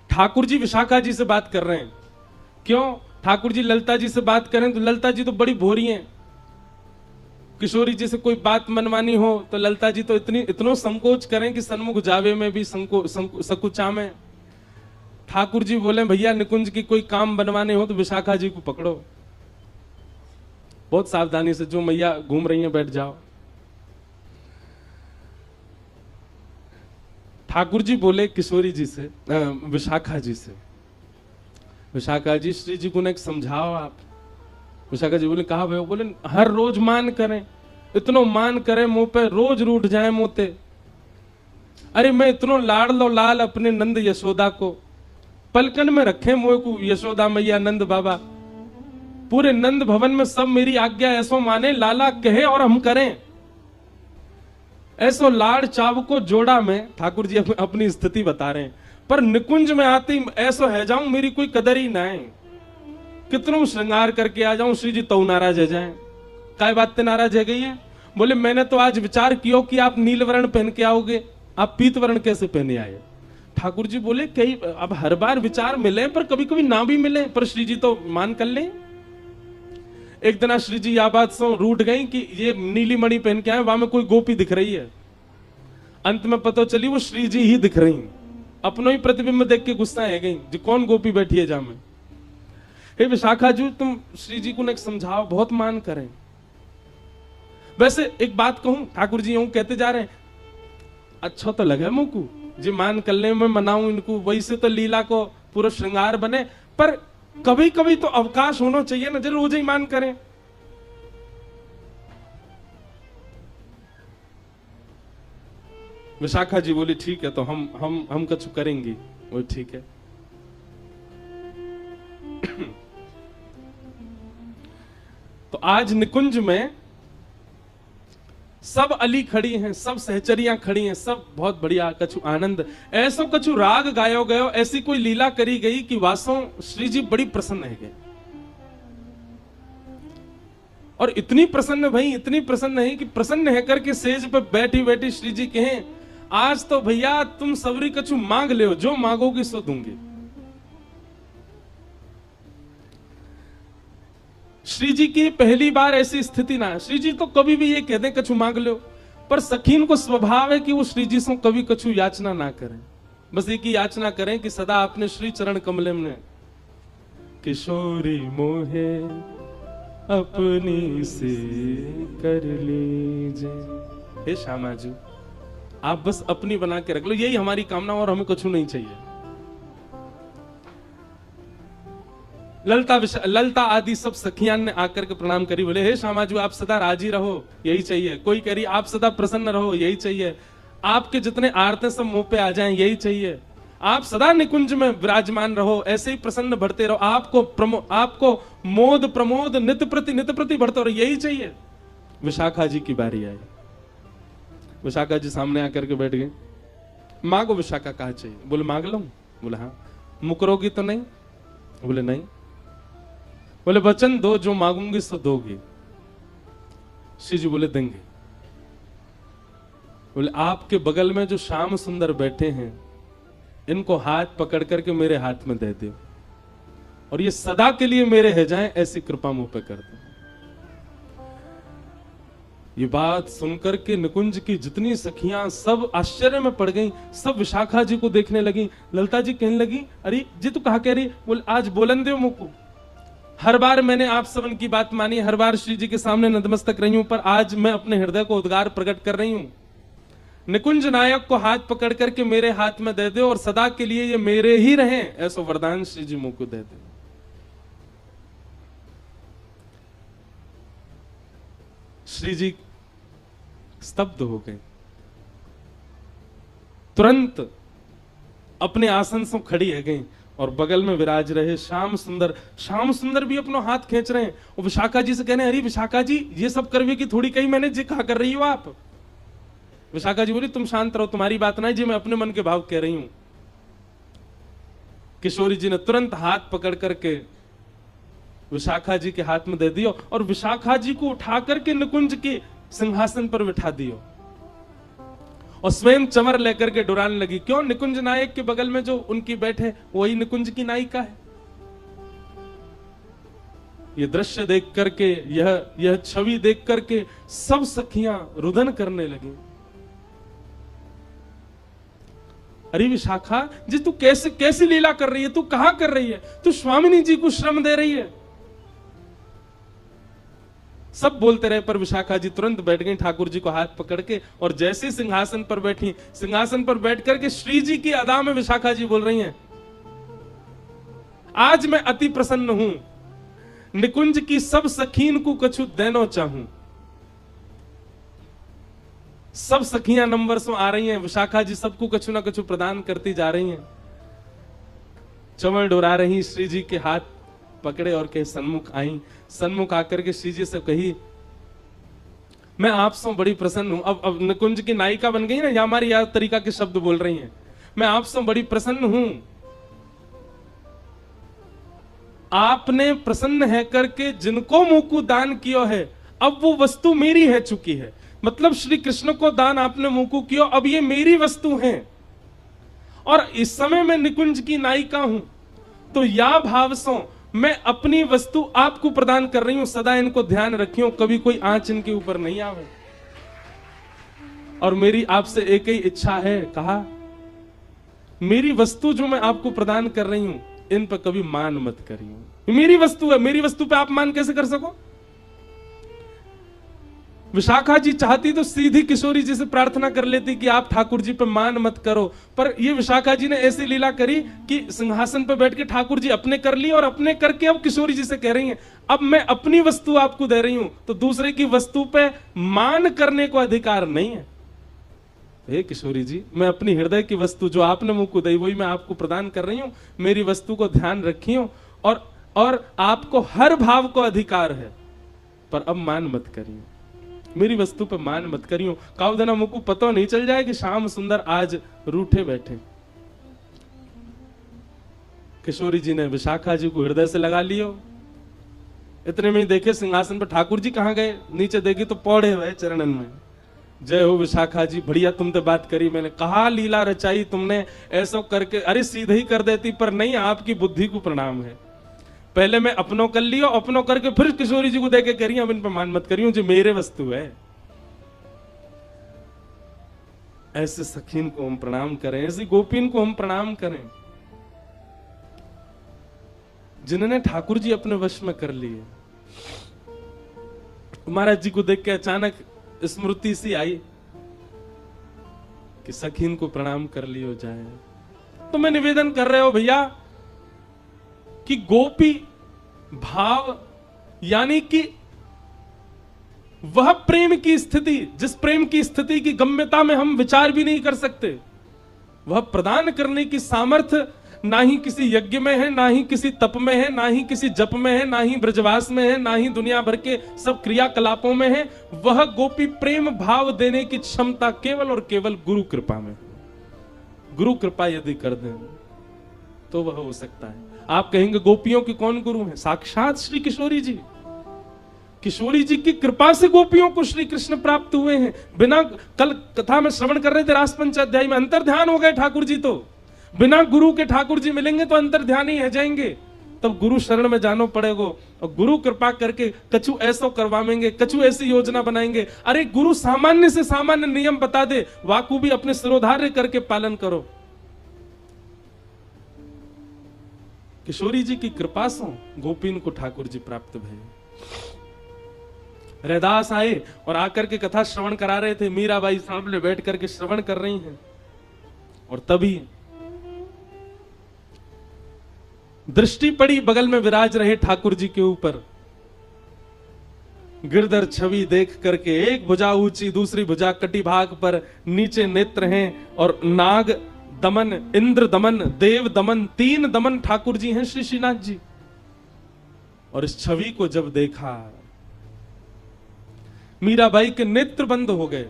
ठाकुर जी विशाखा जी से बात कर रहे हैं। क्यों ठाकुर जी ललिता जी से बात करें तो ललिता जी तो बड़ी भोरी हैं। किशोरी जी से कोई बात मनवानी हो तो ललिता जी तो इतनो संकोच करें कि सन्मुख जावे में भी सकुचा में। ठाकुर जी बोले भैया निकुंज की कोई काम बनवाने हो तो विशाखा जी को पकड़ो, बहुत सावधानी से, जो मैया घूम रही हैं बैठ जाओ। ठाकुर जी बोले किशोरी जी से, विशाखा जी से, विशाखा जी श्री जी को एक समझाओ आप। विशाखा जी बोले कहा भाई? बोले हर रोज मान करें, इतनो मान करें मुंह पे रोज रूठ जाए मोते। अरे मैं इतनो लाड़ लो लाल अपने नंद यशोदा को, पलकन में रखे मुंह को यशोदा मैया नंद बाबा, पूरे नंद भवन में सब मेरी आज्ञा ऐसो माने, लाला कहे और हम करें। ऐसो लाड़ चाव को जोड़ा में, ठाकुर जी अपनी स्थिति बता रहे हैं। पर निकुंज में आते ही ऐसो है जाऊं मेरी कोई कदर ही ना है, कितनों श्रृंगार करके आ जाऊं श्री जी तो नाराज है जाए। काय बात ते नाराज है गई है? बोले मैंने तो आज विचार किया कि आप नील वर्ण पहन के आओगे, आप पीत वर्ण कैसे पहने आए? ठाकुर जी बोले कई अब हर बार विचार मिले पर कभी कभी ना भी मिले, पर श्री जी तो मान कर ले। एक दिन श्री जी यह बात सो रूठ गई कि ये नीली मणि पहन के आए, वहां में कोई गोपी दिख रही है। अंत में पता चली वो श्री जी ही दिख रही, अपनों ही प्रतिबिंब देख के गुस्सा है गई जी कौन गोपी बैठी है जा में। हे विशाखा जी तुम श्री जी को समझाओ, बहुत मान करें। वैसे एक बात कहूं, ठाकुर जी यूं कहते जा रहे हैं, अच्छा तो लगे मुझको जी मान कर ले, मैं मनाऊं इनको, वही से तो लीला को पूरा श्रृंगार बने, पर कभी कभी तो अवकाश होना चाहिए ना, जरूर रोज ही मान करें। विशाखा जी बोली ठीक है, तो हम कछु करेंगी। वो ठीक है। तो आज निकुंज में सब अली खड़ी हैं, सब सहचरियां खड़ी हैं, सब बहुत बढ़िया कछु आनंद, ऐसो कछु राग गायो गयो, ऐसी कोई लीला करी गई कि वासों श्री जी बड़ी प्रसन्न है गए। और इतनी प्रसन्न भाई, इतनी प्रसन्न है कि प्रसन्न है करके सेज पे बैठी बैठी श्री जी कहें, आज तो भैया तुम सबरी कछु मांग ले, जो मांगोगी सो दूंगी। श्री जी की पहली बार ऐसी स्थिति ना है। श्री जी तो कभी भी ये कह दें कछु मांग लो, पर सखीन को स्वभाव है कि वो श्री जी से कभी कछु याचना ना करें, बस एक ही याचना करें कि सदा अपने श्री चरण कमले में किशोरी मोहे अपनी से कर लीजिए। हे श्यामा जी, आप बस अपनी बना के रख लो, यही हमारी कामना, और हमें कुछ नहीं चाहिए। ललता आदि सब सखियान ने आकर के प्रणाम करी, बोले हे श्यामा जी आप सदा राजी रहो, यही चाहिए। कोई कह रही आप सदा प्रसन्न रहो, यही चाहिए। आपके जितने आरते सब मुंह पे आ जाएं, यही चाहिए। आप सदा निकुंज में विराजमान रहो, ऐसे ही प्रसन्न बढ़ते रहो, आपको मोद प्रमोद नित प्रति बढ़ते रहो, यही चाहिए। विशाखा जी की बारी आई। विशाखा जी सामने आकर के बैठ गए। मांगो विशाखा, कहा चाहिए? बोले मांग लो। बोले हाँ। मुकरोगी तो नहीं? बोले नहीं। बोले वचन दो, जो मांगूंगी सो दोगी। श्री जी बोले देंगे। बोले आपके बगल में जो श्याम सुंदर बैठे हैं, इनको हाथ पकड़ करके मेरे हाथ में दे दो, और ये सदा के लिए मेरे है जाएं, ऐसी कृपा मुंह पे कर दो। ये बात सुनकर के निकुंज की जितनी सखियां सब आश्चर्य में पड़ गईं, सब विशाखा जी को देखने लगी। ललिता जी कहने लगी, अरे जी तू कहा कह रही? बोल आज बोलन दो मुझको। हर बार मैंने आप सबन की बात मानी, हर बार श्री जी के सामने नतमस्तक रही हूं, पर आज मैं अपने हृदय को उद्गार प्रकट कर रही हूं। निकुंज नायक को हाथ पकड़ करके मेरे हाथ में दे दो, और सदा के लिए ये मेरे ही रहें, ऐसा वरदान श्री जी मुझको दे दो। श्री जी स्तब्ध हो गए। तुरंत अपने आसन से खड़ी है गई, और बगल में विराज रहे श्याम सुंदर भी अपना हाथ खींच रहे हैं। और विशाखा जी से कहने, अरे विशाखा जी ये सब करवे की थोड़ी कही मैंने, जी कहा कर रही हो आप? विशाखा जी बोली, तुम शांत रहो, तुम्हारी बात नहीं जी, मैं अपने मन के भाव कह रही हूं। किशोरी जी ने तुरंत हाथ पकड़ करके विशाखा जी के हाथ में दे दियो, और विशाखा जी को उठा करके निकुंज के सिंहासन पर बिठा दियो, और स्वयं चमर लेकर के डुराने लगी। क्यों? निकुंज नायक के बगल में जो उनकी बैठे वही निकुंज की नायिका है। ये दृश्य देख करके, यह छवि देख करके सब सखियां रुदन करने लगी। अरे विशाखा जी तू कैसी लीला कर रही है? तू कहां कर रही है? तू स्वामिनी जी को श्रम दे रही है। सब बोलते रहे, पर विशाखा जी तुरंत बैठ गई ठाकुर जी को हाथ पकड़ के, और जैसे सिंहासन पर बैठी, सिंहासन पर बैठ करके श्री जी की अदा में विशाखा जी बोल रही हैं, आज मैं अति प्रसन्न हूं, निकुंज की सब सखीन को कछु देनो चाहूं। सब सखियां नंबर से आ रही हैं, विशाखा जी सबको कछु ना कछु प्रदान करती जा रही हैं। चमर डोरा रही, श्री जी के हाथ पकड़े और के सन्मुख आई। सन्मुख आकर के श्री जी से कही, मैं आपसे बड़ी प्रसन्न हूं। अब निकुंज की नायिका बन गई ना, या हमारी याद तरीका के शब्द बोल रही हैं। मैं आपसे बड़ी प्रसन्न हूं, आपने प्रसन्न है करके जिनको मुंह को दान किया है, अब वो वस्तु मेरी है चुकी है। मतलब श्री कृष्ण को दान आपने मुंह को किया, अब ये मेरी वस्तु है, और इस समय मैं निकुंज की नायिका हूं, तो या भाव से मैं अपनी वस्तु आपको प्रदान कर रही हूं। सदा इनको ध्यान रखियो, कभी कोई आंच इनके ऊपर नहीं आवे। और मेरी आपसे एक ही इच्छा है, कहा मेरी वस्तु जो मैं आपको प्रदान कर रही हूं, इन पर कभी मान मत करियो। मेरी वस्तु है, मेरी वस्तु पे आप मान कैसे कर सको? विशाखा जी चाहती तो सीधी किशोरी जी से प्रार्थना कर लेती कि आप ठाकुर जी पे मान मत करो, पर ये विशाखा जी ने ऐसी लीला करी कि सिंहासन पे बैठ के ठाकुर जी अपने कर ली, और अपने करके अब किशोरी जी से कह रही हैं, अब मैं अपनी वस्तु आपको दे रही हूं, तो दूसरे की वस्तु पे मान करने को अधिकार नहीं है। हे किशोरी जी, मैं अपनी हृदय की वस्तु जो आपने मुझको दी वही मैं आपको प्रदान कर रही हूं, मेरी वस्तु को ध्यान रखियो, और आपको हर भाव को अधिकार है, पर अब मान मत करिए। मेरी वस्तु पे मान मत करियो। कावदना मुझको पता नहीं चल जाए कि श्याम सुंदर आज रूठे बैठे। किशोरी जी ने विशाखा जी को हृदय से लगा लियो। इतने में ही देखे सिंहासन पर ठाकुर जी कहाँ गए, नीचे देखी तो पौड़े हुए चरणन में। जय हो विशाखा जी, बढ़िया तुमसे बात करी। मैंने कहा लीला रचाई तुमने, ऐसा करके अरे सीधे ही कर देती, पर नहीं, आपकी बुद्धि को प्रणाम है। पहले मैं अपनों कर लियो, अपनों करके फिर किशोरी जी को देके कह रही अब इन पर मान मत करियो, जो मेरे वस्तु है। ऐसे सखीन को हम प्रणाम करें, ऐसी गोपीन को हम प्रणाम करें, जिन्होंने ठाकुर जी अपने वश में कर लिए। महाराज जी को देख के अचानक स्मृति सी आई कि सखीन को प्रणाम कर लियो जाए। तो मैं निवेदन कर रहे हो भैया कि गोपी भाव यानी कि वह प्रेम की स्थिति, जिस प्रेम की स्थिति की गम्यता में हम विचार भी नहीं कर सकते, वह प्रदान करने की सामर्थ्य ना ही किसी यज्ञ में है, ना ही किसी तप में है, ना ही किसी जप में है, ना ही ब्रजवास में है, ना ही दुनिया भर के सब क्रियाकलापों में है। वह गोपी प्रेम भाव देने की क्षमता केवल और केवल गुरु कृपा में। गुरु कृपा यदि कर दें तो वह हो सकता है। आप कहेंगे गोपियों के कौन गुरु हैं? साक्षात श्री किशोरी जी। किशोरी जी की कृपा से गोपियों को श्री कृष्ण प्राप्त हुए हैं। बिना, कल कथा में श्रवण कर रहे थे रास पंचाध्याय में, अंतर ध्यान हो गए ठाकुर जी। तो बिना गुरु के ठाकुर जी मिलेंगे तो अंतर ध्यान ही रह जाएंगे। तब गुरु शरण में जानो पड़ेगा और गुरु कृपा करके कछु ऐसा करवाएंगे, कछु ऐसी योजना बनाएंगे। अरे गुरु सामान्य से सामान्य नियम बता दे, वाकु भी अपने सिरोधार्य करके पालन करो। किशोरी जी की कृपा से गोपीन को ठाकुर जी प्राप्त भये। रैदास आए और आकर के कथा श्रवण करा रहे थे। मीराबाई सामने बैठ करके श्रवण कर रही हैं और तभी दृष्टि पड़ी बगल में विराज रहे ठाकुर जी के ऊपर। गिरधर छवि देख करके एक भुजा ऊंची, दूसरी भुजा कटी भाग पर, नीचे नेत्र हैं और नाग दमन, इंद्र दमन, देव दमन, 3 दमन ठाकुर जी हैं श्री श्रीनाथ जी। और इस छवि को जब देखा मीराबाई के नेत्र बंद हो गए।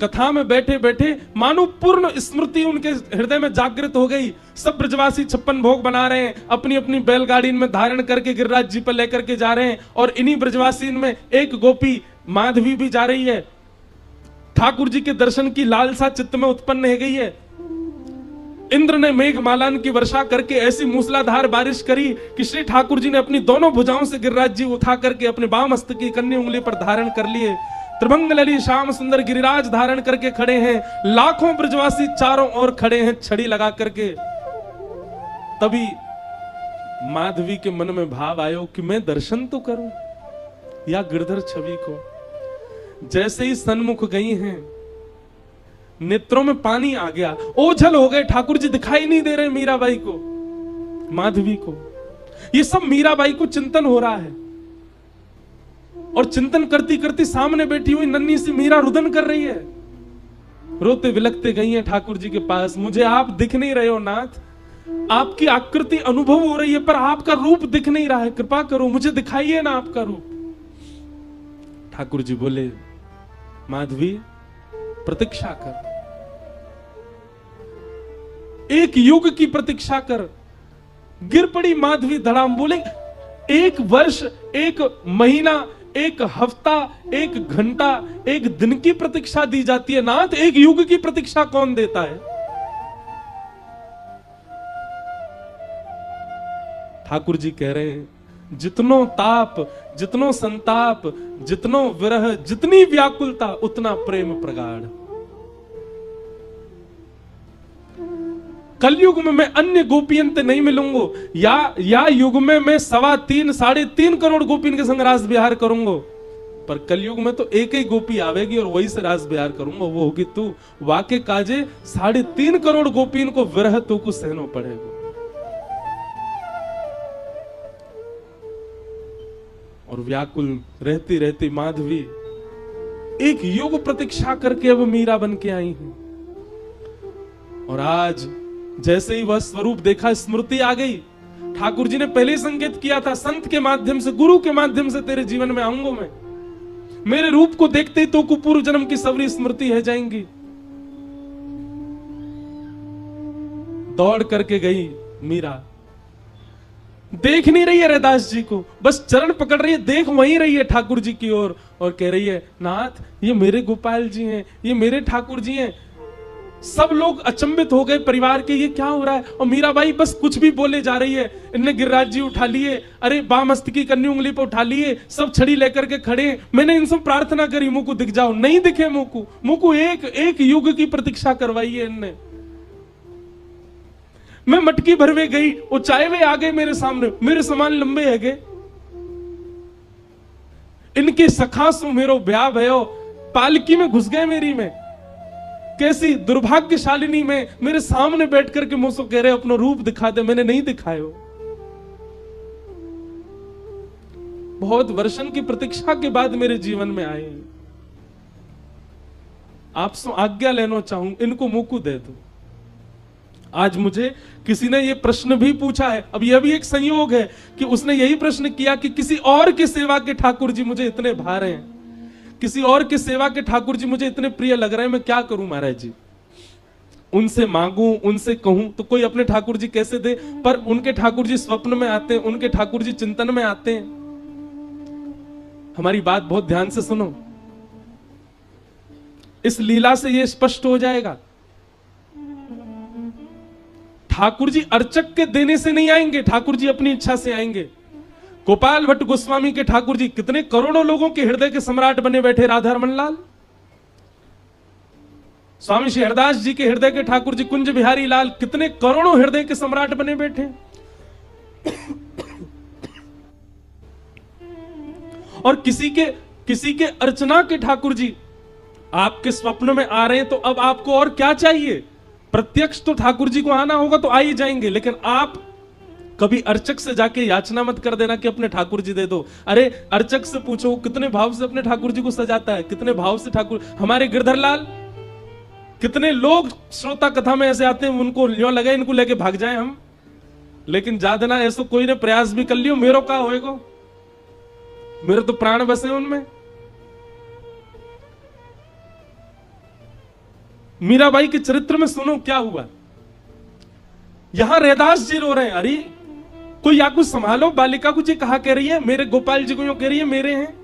कथा में बैठे बैठे मानो पूर्ण स्मृति उनके हृदय में जागृत हो गई। सब ब्रजवासी 56 भोग बना रहे हैं, अपनी अपनी बैलगाड़ी में धारण करके गिरिराज जी पर लेकर के जा रहे हैं। और इन्हीं ब्रजवासी में एक गोपी माधवी भी जा रही है। ठाकुर जी के दर्शन की लालसा चित्त में उत्पन्न हो गई है। इंद्र ने मेघमालान की वर्षा करके ऐसी मूसलाधार बारिश करी कि श्री ठाकुर जी ने अपनी दोनों भुजाओं से गिरिराज जी उठा करके अपने बाम हस्त की कन्नी उंगली पर धारण कर लिए। त्रिभंग लली श्याम सुंदर गिरिराज धारण करके खड़े हैं। लाखों ब्रजवासी चारों ओर खड़े हैं छड़ी लगा करके। तभी माधवी के मन में भाव आयो कि मैं दर्शन तो करूं या गिरधर छवि को। जैसे ही सन्मुख गई हैं, नेत्रों में पानी आ गया, ओझल हो गए। ठाकुर जी दिखाई नहीं दे रहे मीराबाई को, माधवी को। ये सब मीराबाई को चिंतन हो रहा है। और चिंतन करती करती सामने बैठी हुई नन्ही सी मीरा रुदन कर रही है। रोते विलखते गई है ठाकुर जी के पास। मुझे आप दिख नहीं रहे हो नाथ, आपकी आकृति अनुभव हो रही है पर आपका रूप दिख नहीं रहा है, कृपा करो मुझे दिखाइए ना आपका रूप। ठाकुर जी बोले, माधवी प्रतीक्षा कर, एक युग की प्रतीक्षा कर। गिर पड़ी माधवी धड़ाम। बोले, 1 वर्ष, 1 महीना, 1 हफ्ता, 1 घंटा, 1 दिन की प्रतीक्षा दी जाती है नाथ, 1 युग की प्रतीक्षा कौन देता है? ठाकुर जी कह रहे हैं, जितनो ताप, जितनो संताप, जितनो विरह, जितनी व्याकुलता, उतना प्रेम प्रगाढ़। कलयुग में मैं अन्य गोपियन से नहीं मिलूंगा, या युग में मैं 3.25 साढ़े 3 करोड़ गोपियन के संग रास विहार करूंगा। पर कलयुग में तो एक ही गोपी आवेगी और वही से रास विहार करूंगा, वो होगी तू। वाके काजे 3.5 करोड़ गोपियन को विरह तू को सहनो पड़ेगा। और व्याकुल रहती रहती माधवी 1 युग प्रतीक्षा करके अब मीरा बन के आई है। और आज जैसे ही वह स्वरूप देखा, स्मृति आ गई। ठाकुर जी ने पहले ही संकेत किया था, संत के माध्यम से, गुरु के माध्यम से तेरे जीवन में आऊंगा मैं। मेरे रूप को देखते ही तो को पूर्व जन्म की सबरी स्मृति है जाएंगी। दौड़ करके गई मीरा, देख नहीं रही है रैदास जी को, बस चरण पकड़ रही है, देख वहीं रही है ठाकुर जी की ओर, और कह रही है नाथ ये मेरे गोपाल जी हैं, ये मेरे ठाकुर जी हैं। सब लोग अचंभित हो गए परिवार के, ये क्या हो रहा है। और मीराबाई बस कुछ भी बोले जा रही है। इनने गिरिराज जी उठा लिए, अरे बामस्तकी कन्नी उंगली पर उठा लिए, सब छड़ी लेकर के खड़े। मैंने इनसे प्रार्थना करी मुकु दिख जाओ, नहीं दिखे मुकु एक युग की प्रतीक्षा करवाई है इनने। मैं मटकी भरवे गई, वो चाय वे आ गए मेरे सामने, मेरे समान लंबे है गए। इनके सखा सु मेरो ब्याह भयो, पालकी में घुस गए मेरी में। कैसी दुर्भाग्यशालिनी में मेरे सामने बैठ करके मुझसे कह रहे अपना रूप दिखा दे, मैंने नहीं दिखायो। बहुत वर्षन की प्रतीक्षा के बाद मेरे जीवन में आए। आपसे आज्ञा लेना चाहूं, इनको मुकु दे दो। आज मुझे किसी ने ये प्रश्न भी पूछा है, अब यह भी एक संयोग है कि उसने यही प्रश्न किया कि किसी और की सेवा के ठाकुर जी मुझे इतने भा रहे हैं, किसी और की सेवा के ठाकुर जी मुझे इतने प्रिय लग रहे हैं, मैं क्या करूं महाराज जी। उनसे मांगू, उनसे कहूं तो कोई अपने ठाकुर जी कैसे दे, पर उनके ठाकुर जी स्वप्न में आते हैं, उनके ठाकुर जी चिंतन में आते हैं। हमारी बात बहुत ध्यान से सुनो, इस लीला से यह स्पष्ट हो जाएगा। ठाकुर जी अर्चक के देने से नहीं आएंगे, ठाकुर जी अपनी इच्छा से आएंगे। गोपाल भट्ट गोस्वामी के ठाकुर जी कितने करोड़ों लोगों के हृदय के सम्राट बने बैठे, राधा रमन लाल। स्वामी श्री हरदास जी के हृदय के ठाकुर जी कुंज बिहारी लाल कितने करोड़ों हृदय के सम्राट बने बैठे। और किसी के अर्चना के ठाकुर जी आपके स्वप्न में आ रहे हैं, तो अब आपको और क्या चाहिए। प्रत्यक्ष तो ठाकुर जी को आना होगा तो आ ही जाएंगे, लेकिन आप कभी अर्चक से जाके याचना मत कर देना कि अपने ठाकुर जी दे दो। अरे अर्चक से पूछो कितने भाव से अपने ठाकुर जी को सजाता है, कितने भाव से ठाकुर। हमारे गिरधर लाल, कितने लोग श्रोता कथा में ऐसे आते हैं, उनको यूं लगे इनको लेके भाग जाए हम, लेकिन जादना ऐसा कोई ने प्रयास भी कर लियो, मेरो का होएगा, मेरे तो प्राण बसे उनमें। मीराबाई के चरित्र में सुनो क्या हुआ। यहां रैदास जी रो रहे हैं, अरे कोई या कुछ संभालो, बालिका को जी कहा कह रही है, मेरे गोपाल जी को यूं कह रही है मेरे हैं।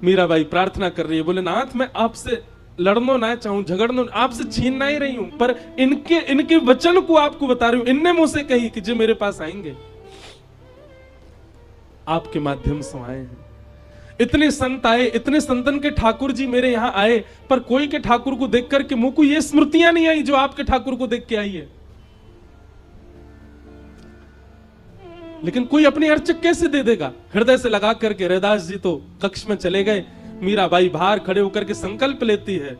मीराबाई प्रार्थना कर रही है, बोले नाथ मैं आपसे लड़ना ना चाहूं, झगड़ना आपसे छीनना ही रही हूं, पर इनके वचन को आपको बता रही हूं। इनने मुझसे कही कि जो मेरे पास आएंगे, आपके माध्यम से आए हैं। इतने संत आए, इतने संतन के ठाकुर जी मेरे यहां आए, पर कोई के ठाकुर को देख करके मुंह को ये स्मृतियां नहीं आई जो आपके ठाकुर को देख के आई है। लेकिन कोई अपनी अर्चक कैसे दे देगा। हृदय से लगा करके रैदास जी तो कक्ष में चले गए। मीराबाई बाहर खड़े होकर के संकल्प लेती है,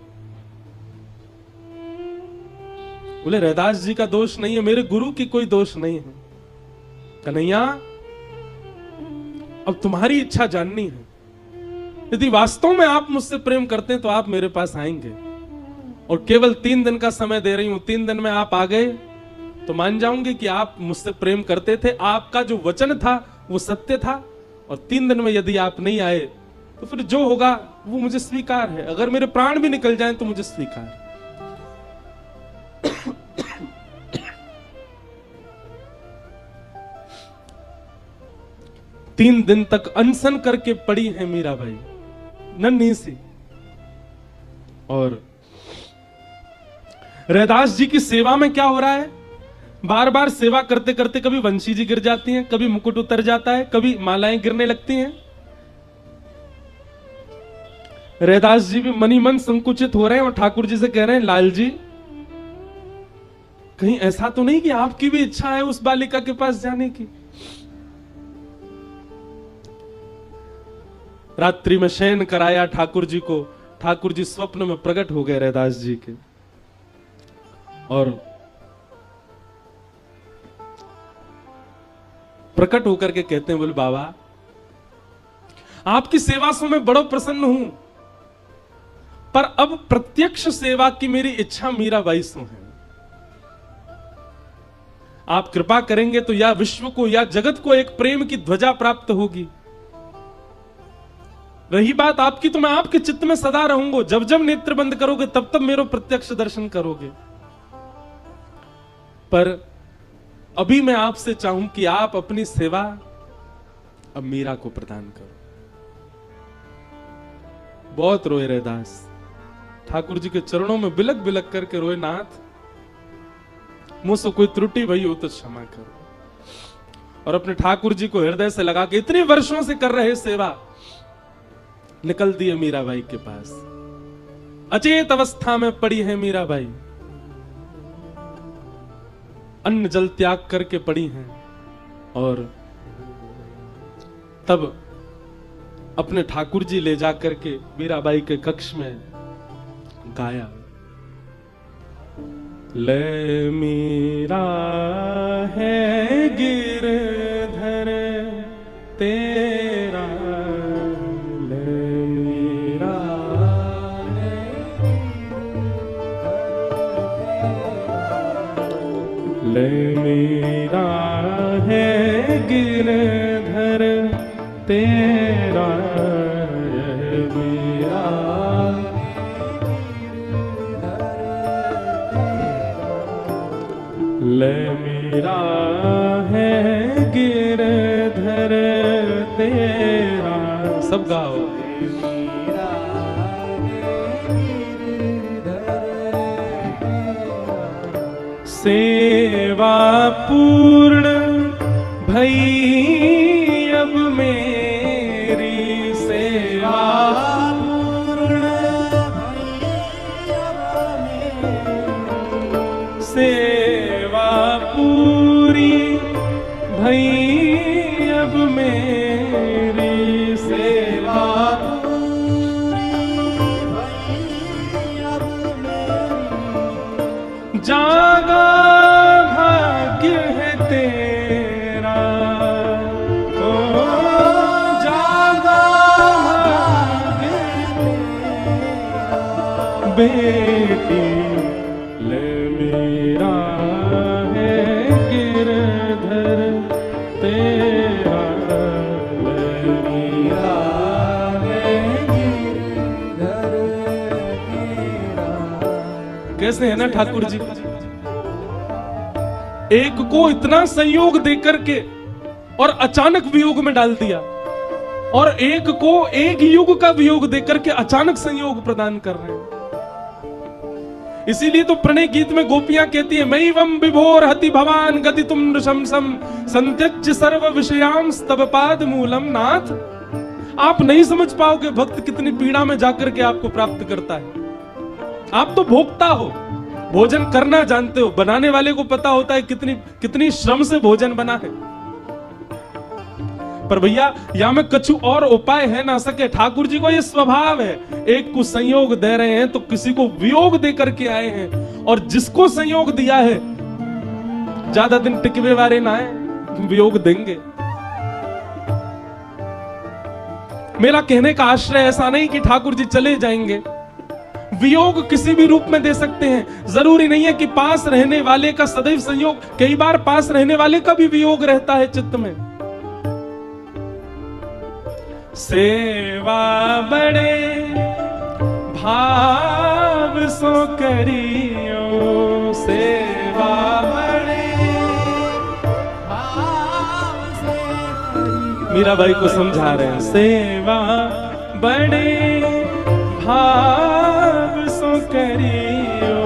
बोले रैदास जी का दोष नहीं है, मेरे गुरु की कोई दोष नहीं है। कन्हैया अब तुम्हारी इच्छा जाननी है, यदि वास्तव में आप मुझसे प्रेम करते हैं तो आप मेरे पास आएंगे, और केवल 3 दिन का समय दे रही हूं। 3 दिन में आप आ गए तो मान जाऊंगे कि आप मुझसे प्रेम करते थे, आपका जो वचन था वो सत्य था। और 3 दिन में यदि आप नहीं आए तो फिर जो होगा वो मुझे स्वीकार है, अगर मेरे प्राण भी निकल जाएं तो मुझे स्वीकार है। 3 दिन तक अनशन करके पड़ी है मीराबाई नन्ही सी, और रैदास जी की सेवा में क्या हो रहा है, बार बार सेवा करते करते कभी वंशी जी गिर जाती हैं, कभी मुकुट उतर जाता है, कभी मालाएं गिरने लगती हैं। रैदास जी भी मनी मन संकुचित हो रहे हैं और ठाकुर जी से कह रहे हैं लाल जी कहीं ऐसा तो नहीं कि आपकी भी इच्छा है उस बालिका के पास जाने की। रात्रि में शयन कराया ठाकुर जी को, ठाकुर जी स्वप्न में प्रकट हो गए रैदास जी के, और प्रकट होकर के कहते हैं, बोले बाबा आपकी सेवा से मैं बड़ा प्रसन्न हूं, पर अब प्रत्यक्ष सेवा की मेरी इच्छा मीराबाई से है। आप कृपा करेंगे तो या विश्व को या जगत को एक प्रेम की ध्वजा प्राप्त होगी। रही बात आपकी, तो मैं आपके चित्त में सदा रहूंगा। जब जब नेत्र बंद करोगे तब तब मेरा प्रत्यक्ष दर्शन करोगे। पर अभी मैं आपसे चाहूं कि आप अपनी सेवा अब मीरा को प्रदान करो। बहुत रोए रैदास, ठाकुर जी के चरणों में बिलक बिलक करके रोए, नाथ मुझसे कोई त्रुटि भई हो तो क्षमा करो। और अपने ठाकुर जी को हृदय से लगा के इतने वर्षों से कर रहे सेवा, निकल दिए मीराबाई के पास। अचेत अवस्था में पड़ी है मीराबाई, अन्न जल त्याग करके पड़ी हैं। और तब अपने ठाकुर जी ले जाकर के मीराबाई के कक्ष में गाया, ले मीरा है गिरधर तेरा, ले मीरा है, ले मीरा है गिरधर तेरा, ले मीरा है गिरधर तेरा। सब गाओ। सेवा पूर्ण भई अब मेरी, सेवा पूर्ण भई अब मेरी, सेवा पूरी भई अब मेरी, सेवा पूरी भई अब मेरी, जागा भाग्य है तेरा, ओ जागा भाग्य तेरा, बेटी ले मीरा है गिरधर तेरा, ले मीरा है गिरधर तेरा। कैसे है ना ठाकुर जी, एक को इतना संयोग देकर के और अचानक वियोग में डाल दिया, और एक को एक युग का वियोग देकर के अचानक संयोग प्रदान कर रहे हैं। इसीलिए तो प्रणय गीत में गोपियां कहती है, मई वम विभोर हति भवान गति तुम नृशंसम संत्यज्य सर्व विषयाम स्तव पाद मूलम। नाथ, आप नहीं समझ पाओगे भक्त कितनी पीड़ा में जाकर के आपको प्राप्त करता है। आप तो भोक्ता हो, भोजन करना जानते हो, बनाने वाले को पता होता है कितनी श्रम से भोजन बना है। पर भैया या में कछु और उपाय है ना सके। ठाकुर जी को ये स्वभाव है, एक को संयोग दे रहे हैं तो किसी को वियोग दे करके आए हैं, और जिसको संयोग दिया है ज्यादा दिन टिकवे वाले ना है, वियोग देंगे। मेरा कहने का आश्रय ऐसा नहीं कि ठाकुर जी चले जाएंगे, वियोग किसी भी रूप में दे सकते हैं। जरूरी नहीं है कि पास रहने वाले का सदैव संयोग, कई बार पास रहने वाले का भी वियोग रहता है चित्त में। सेवा बड़े भाव सो करियो, सेवा बड़े भाव से करियो। मीराबाई को समझा रहे हैं, सेवा बड़े भाव सो करियो,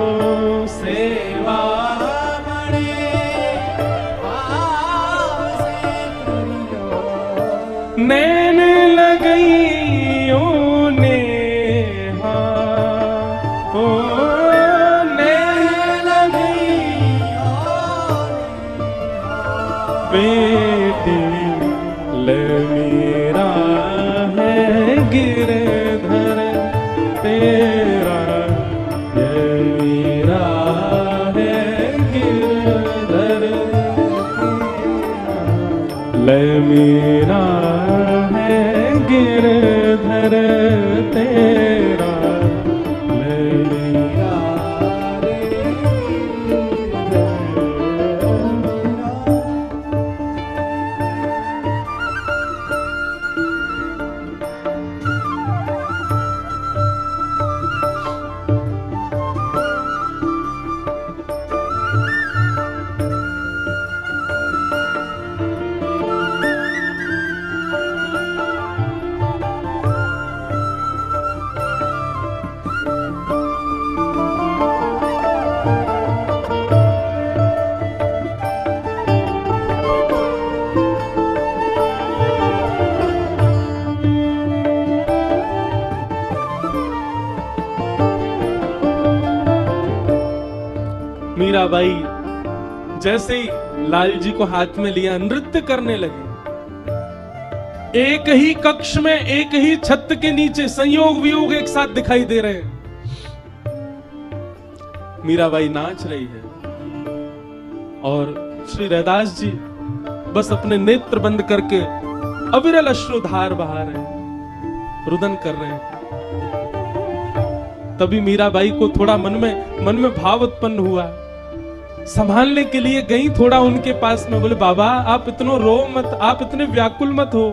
सेवा बड़े भाव से करियो। नैन लगइयो नेहा, ओ नैन लगइयो बेटी ले मीरा है गिरधर तेरा, ये मीरा है गिरधर, ले मीरा है गिरधर तेरा, ले मीरा मीराबाई जैसे ही लाल जी को हाथ में लिया नृत्य करने लगे। एक ही कक्ष में, एक ही छत के नीचे संयोग वियोग एक साथ दिखाई दे रहे हैं। मीराबाई नाच रही है और श्री रैदास जी बस अपने नेत्र बंद करके अविरल अश्रुधार बहा रहे हैं, रुदन कर रहे हैं। तभी मीराबाई को थोड़ा मन में भाव उत्पन्न हुआ। संभालने के लिए गई थोड़ा उनके पास में, बोले बाबा आप इतना रो मत, आप इतने व्याकुल मत हो,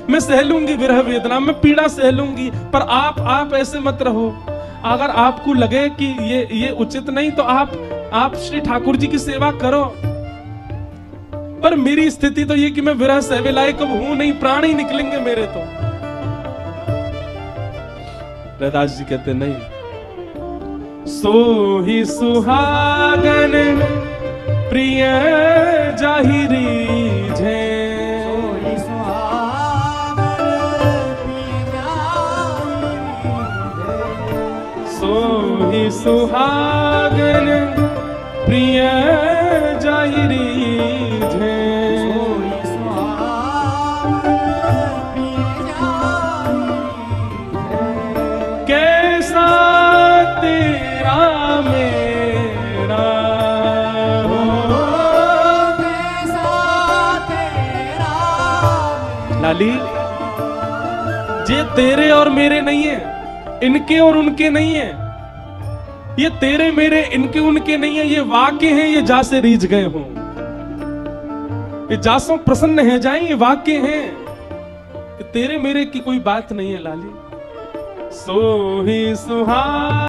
मैं सह लूंगी विरह वेदना, मैं पीड़ा सह लूंगी, पर आप ऐसे मत रहो। अगर आपको लगे कि ये उचित नहीं तो आप श्री ठाकुर जी की सेवा करो, पर मेरी स्थिति तो ये कि मैं विरह सहवे लायक अब हूं नहीं, प्राण ही निकलेंगे मेरे तो। रैदास जी कहते नहीं, सो ही सुहागन प्रिय जाहि रीझे, सो ही सुहागन प्रिय जाहि रीझे, कैसा तेरा मेरा, कैसा तेरा। लाली ये तेरे और मेरे नहीं है, इनके और उनके नहीं है, ये तेरे मेरे इनके उनके नहीं है, ये वाक्य हैं, ये जा से रीझ गए हों, ये जासों प्रसन्न है जाए, ये वाक्य हैं, तेरे मेरे की कोई बात नहीं है लाली। सो ही सुहा